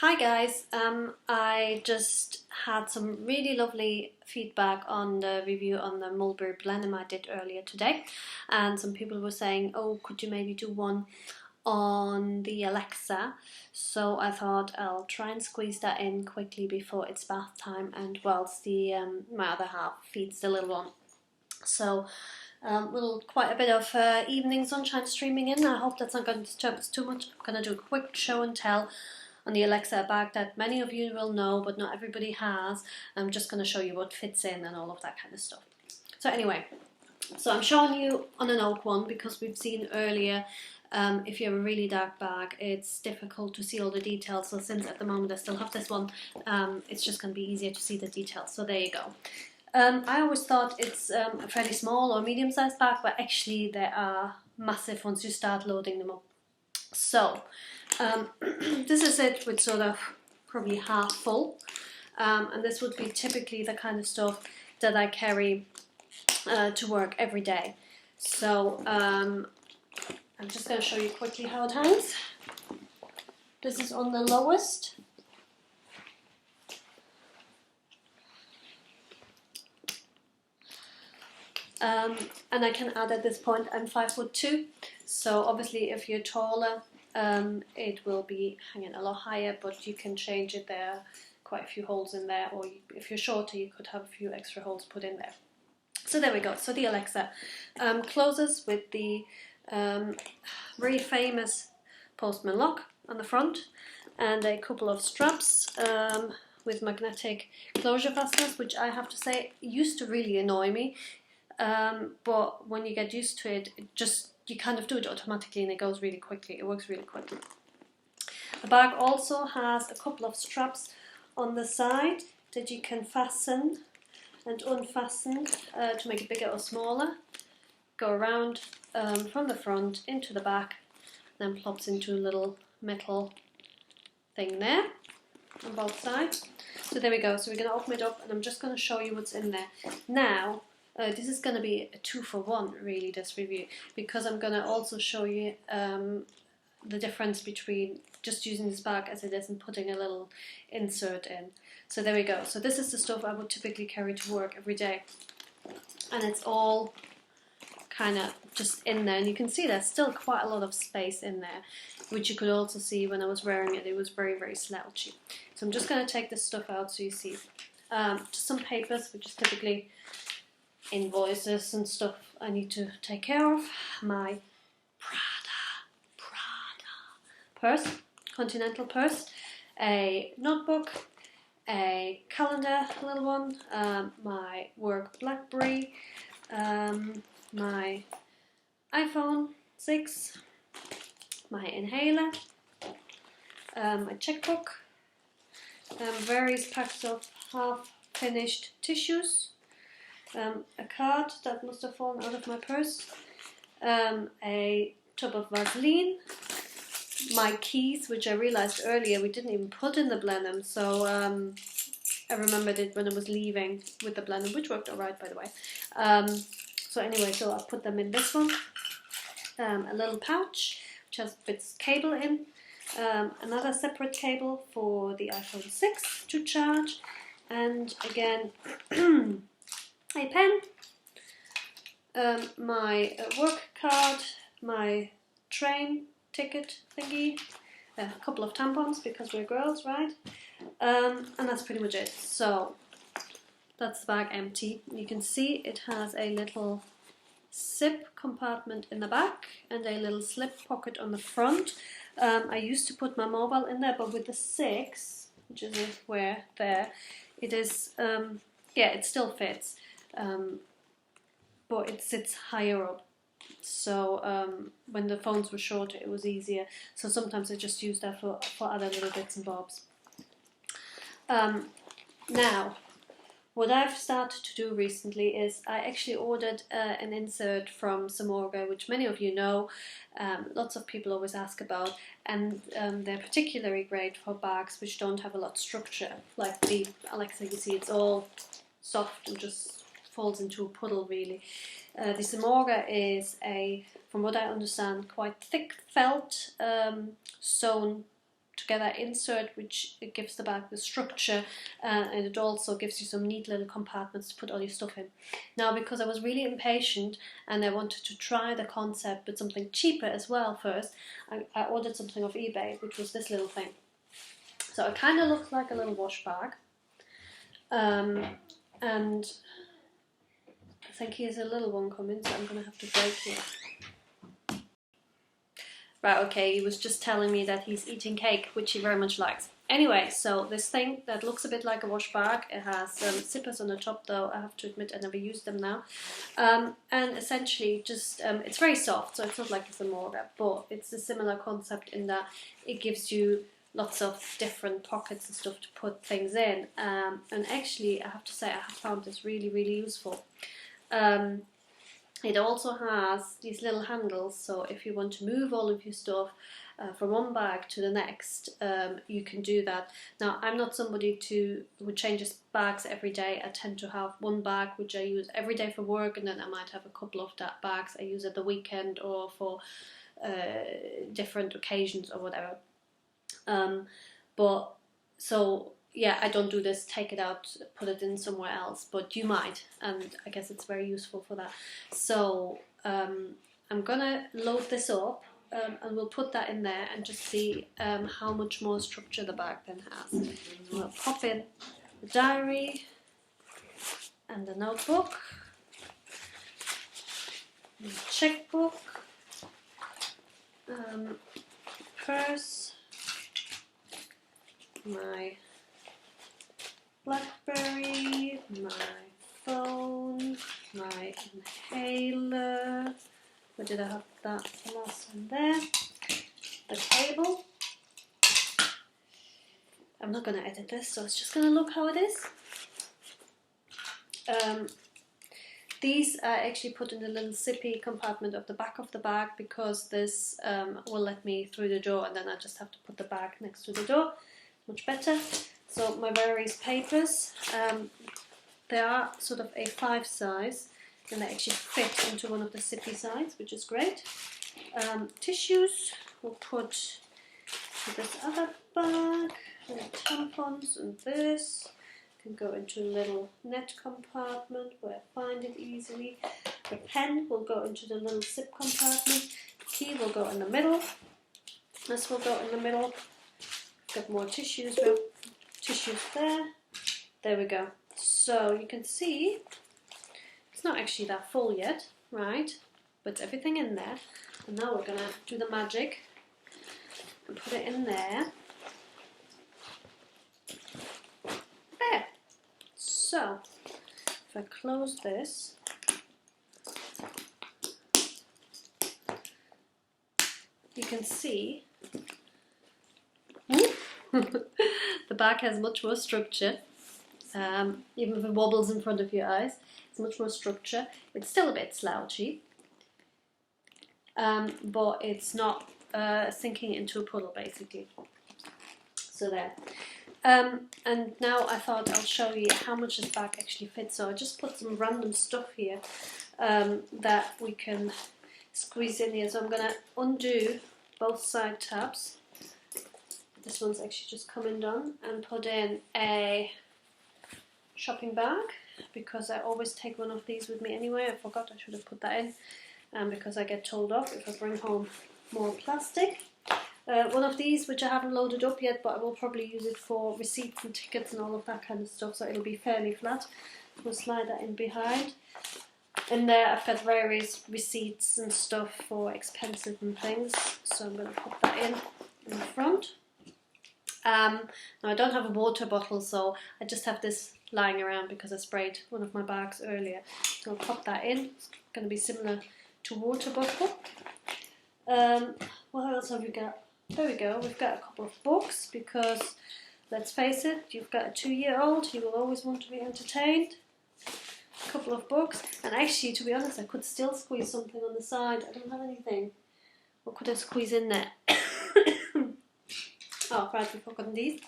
Hi guys, I just had some really lovely feedback on the review on the Mulberry blendum I did earlier today, and some people were saying, oh, could you maybe do one on the Alexa? So I thought I'll try and squeeze that in quickly before it's bath time and whilst the my other half feeds the little one. So quite a bit of evening sunshine streaming in. I hope that's not going to disturb us too much. I'm going to do a quick show and tell on the Alexa bag that many of you will know, but not everybody has. I'm just going to show you what fits in and all of that kind of stuff. So anyway, I'm showing you on an oak one because we've seen earlier if you have a really dark bag, it's difficult to see all the details. So since at the moment I still have this one, it's just going to be easier to see the details. So there you go. I always thought it's a fairly small or medium-sized bag, but actually there are massive once you start loading them up. So this is it with sort of probably half full, and this would be typically the kind of stuff that I carry to work every day. So I'm just going to show you quickly how it hangs. This is on the lowest. And I can add at this point, I'm 5'2", so obviously if you're taller, it will be hanging a lot higher, but you can change it. There are quite a few holes in there, or if you're shorter, you could have a few extra holes put in there. So there we go. So the Alexa closes with the very famous Postman lock on the front and a couple of straps with magnetic closure fasteners, which I have to say used to really annoy me. But when you get used to it, you kind of do it automatically and it goes really quickly. It works really quickly. The bag also has a couple of straps on the side that you can fasten and unfasten to make it bigger or smaller. Go around from the front into the back, then plops into a little metal thing there on both sides. So there we go. So we're going to open it up and I'm just going to show you what's in there. Now, this is going to be a 2-for-1 really, this review, because I'm going to also show you the difference between just using this bag as it is and putting a little insert in. So there we go. So this is the stuff I would typically carry to work every day, and it's all kind of just in there, and you can see there's still quite a lot of space in there, which you could also see when I was wearing it. It was very, very slouchy. So I'm just going to take this stuff out so you see just some papers, which is typically invoices and stuff I need to take care of. My Prada purse, Continental purse, a notebook, a calendar, a little one, my work BlackBerry, my iPhone 6, my inhaler, my checkbook, various packs of half-finished tissues, a card that must have fallen out of my purse, a tub of Vaseline, my keys, which I realised earlier we didn't even put in the blendum, so I remembered it when I was leaving with the blendum, which worked alright by the way. So anyway, so I'll put them in this one, a little pouch which has bits cable in, another separate cable for the iPhone 6 to charge, and again a pen, my work card, my train ticket thingy, a couple of tampons because we're girls, right? And that's pretty much it. So that's the bag empty. You can see it has a little zip compartment in the back and a little slip pocket on the front. I used to put my mobile in there, but with the 6, which is where there, it is, yeah, it still fits. But it sits higher up, so when the phones were shorter it was easier, so sometimes I just use that for other little bits and bobs. Now, what I've started to do recently is I actually ordered an insert from Samorga, which many of you know, lots of people always ask about, and they're particularly great for bags which don't have a lot of structure, like the Alexa. You see it's all soft and just falls into a puddle really. The Samorga is from what I understand, quite thick felt sewn together insert, which it gives the bag the structure, and it also gives you some neat little compartments to put all your stuff in. Now, because I was really impatient and I wanted to try the concept with something cheaper as well first, I ordered something off eBay, which was this little thing. So it kind of looks like a little wash bag, and I think here's a little one coming, so I'm going to have to break it. Right, okay, he was just telling me that he's eating cake, which he very much likes. Anyway, so this thing that looks a bit like a wash bag, it has zippers on the top, though I have to admit I never use them now. And essentially just, it's very soft, so it's not like it's a mortar, but it's a similar concept in that it gives you lots of different pockets and stuff to put things in. And actually, I have to say, I have found this really, really useful. It also has these little handles, so if you want to move all of your stuff from one bag to the next, you can do that. Now, I'm not somebody who changes bags every day. I tend to have one bag which I use every day for work, and then I might have a couple of that bags I use at the weekend or for different occasions or whatever. But so yeah, I don't do this, take it out, put it in somewhere else, but you might, and I guess it's very useful for that. So I'm gonna load this up, and we'll put that in there and just see how much more structure the bag then has. So we'll pop in the diary and the notebook, the checkbook, purse, my BlackBerry, my phone, my inhaler. Where did I have that last one there? The cable. I'm not going to edit this, so it's just going to look how it is. These are actually put in the little zippy compartment of the back of the bag because this will let me through the door, and then I just have to put the bag next to the door. Much better. So my various papers, they are sort of A5 size, and they actually fit into one of the zippy sides, which is great. Tissues we'll put in this other bag, and tampons and this can go into a little net compartment where I find it easily. The pen will go into the little zip compartment. The key will go in the middle. This will go in the middle. Got more tissues. Well, tissues there. There we go. So you can see it's not actually that full yet, right? But everything in there. And now we're gonna do the magic and put it in there. There. So if I close this, you can see the bag has much more structure. Even if it wobbles in front of your eyes, it's much more structure. It's still a bit slouchy, but it's not sinking into a puddle basically. So there. And now I thought I'll show you how much this bag actually fits. So I just put some random stuff here that we can squeeze in here. So I'm going to undo both side tabs. This one's actually just come undone, and put in a shopping bag because I always take one of these with me anyway. I forgot I should have put that in because I get told off if I bring home more plastic. One of these which I haven't loaded up yet, but I will probably use it for receipts and tickets and all of that kind of stuff, so it'll be fairly flat. We'll slide that in behind. In there I've got various receipts and stuff for expensive and things, so I'm going to put that in the front. Now I don't have a water bottle, so I just have this lying around because I sprayed one of my bags earlier. So I'll pop that in. It's going to be similar to water bottle. What else have we got? There we go. We've got a couple of books because, let's face it, you've got a 2-year-old, you will always want to be entertained. A couple of books, and actually, to be honest, I could still squeeze something on the side. I don't have anything. What could I squeeze in there? Oh, right, we've forgotten these.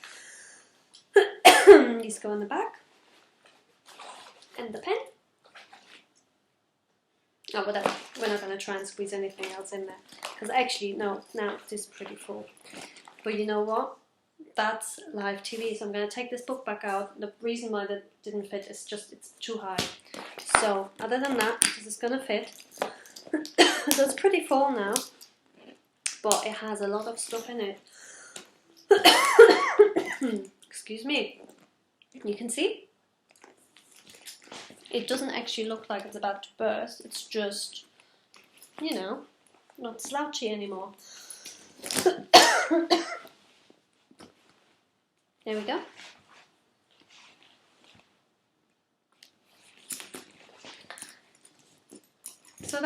These go in the back. And the pen. Oh, whatever. We're not going to try and squeeze anything else in there. Because actually, no, now it is pretty full. But you know what? That's live TV, so I'm going to take this book back out. The reason why that didn't fit is just it's too high. So other than that, this is going to fit. So it's pretty full now, but it has a lot of stuff in it. Excuse me. You can see it doesn't actually look like it's about to burst. It's just, you know, not slouchy anymore. There we go. So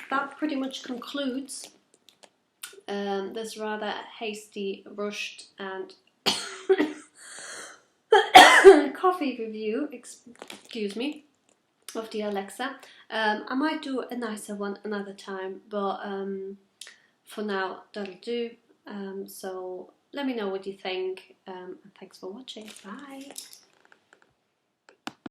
that pretty much concludes this rather hasty, rushed, and coffee review, excuse me, of the Alexa. I might do a nicer one another time, but for now that'll do. So let me know what you think, and thanks for watching. Bye.